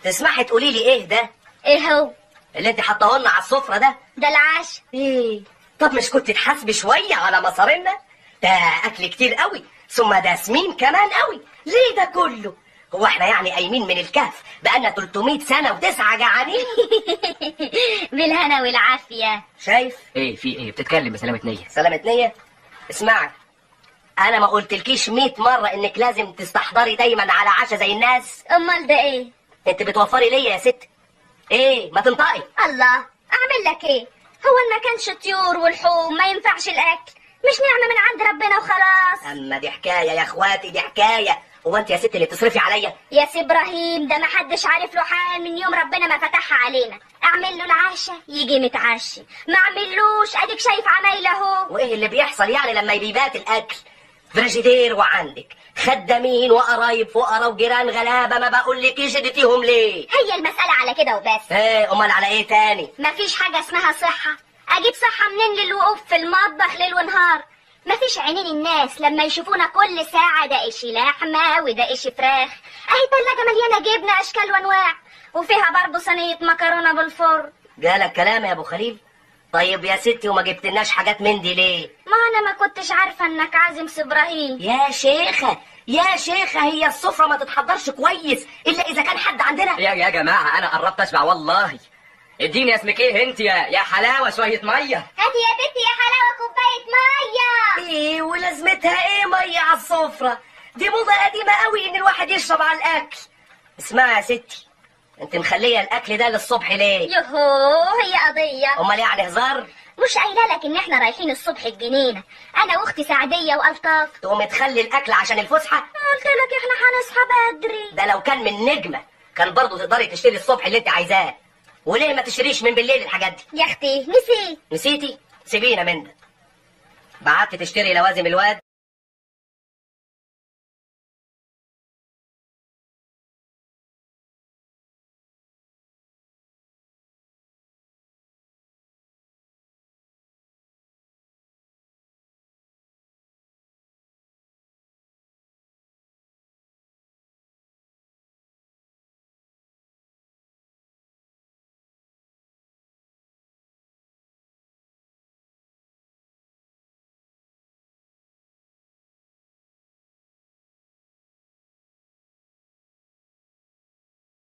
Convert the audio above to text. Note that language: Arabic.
تسمحي تقولي لي ايه ده؟ ايه هو؟ اللي انت حاطاه لنا على السفره ده؟ ده العشاء. ايه؟ طب مش كنت تحاسبي شويه على مصارينا؟ ده اكل كتير قوي، ثم ده سمين كمان قوي. ليه ده كله؟ هو احنا يعني قايمين من الكهف بقالنا 300 سنه و9 جعانين؟ بالهنا والعافيه. شايف؟ ايه في ايه؟ بتتكلم بسلامة نية. سلامة نية؟ اسمعي، انا ما قلتلكيش 100 مره انك لازم تستحضري دايما على عشاء زي الناس؟ امال ده ايه؟ انت بتوفري ليا يا ست. ايه ما تنطقي؟ الله، اعمل لك ايه؟ هو ما كانش طيور والحوم ما ينفعش الاكل؟ مش نعمه من عند ربنا وخلاص. اما دي حكايه يا اخواتي، دي حكايه. هو انت يا ست اللي بتصرفي عليا؟ يا سي ابراهيم، ده ما حدش عارف له حال من يوم ربنا ما فتحها علينا. اعمل له العشاء يجي متعشي، ما اعملوش اديك شايف عمايله اهو. وايه اللي بيحصل يعني لما بيبات الاكل؟ فريجيدير وعندك خدامين وقرايب فقراء وجيران غلابه، ما بقولكيش اديتيهم ليه؟ هي المساله على كده وبس. ايه امال على ايه تاني؟ مفيش حاجه اسمها صحه. اجيب صحه منين للوقوف في المطبخ ليل ونهار؟ مفيش عينين الناس لما يشوفونا كل ساعه ده اشي لحمه وده اشي فراخ. اهي تلاجه مليانه جبنه اشكال وانواع، وفيها برضه صينيه مكرونه بالفرن. جالك كلام يا ابو خليل؟ طيب يا ستي وما جبتلناش حاجات من دي ليه؟ ما انا ما كنتش عارفه انك عازم سي ابراهيم. يا شيخه يا شيخه، هي السفره ما تتحضرش كويس الا اذا كان حد عندنا. يا جماعة انا قربت اشبع والله. اديني اسمك ايه انت يا حلاوة شوية مية. هاتي يا بنتي يا حلاوه كوبايه ميه. ايه ولازمتها ايه ميه على السفره؟ دي موضه قديمه قوي ان الواحد يشرب على الاكل. اسمعي يا ستي، انت مخليه الاكل ده للصبح ليه؟ يهو، هي قضيه. امال يعني هزار؟ مش قايله لك ان احنا رايحين الصبح الجنينه، انا واختي سعديه والطاف. تقوم تخلي الاكل عشان الفسحه؟ قلت لك احنا هنصحى بدري. ده لو كان من نجمه كان برضه تقدري تشتري الصبح اللي انت عايزاه. وليه ما تشتريش من بالليل الحاجات دي؟ يا اختي نسيت. نسيتي؟ سيبينا من ده. بعت تشتري لوازم الواد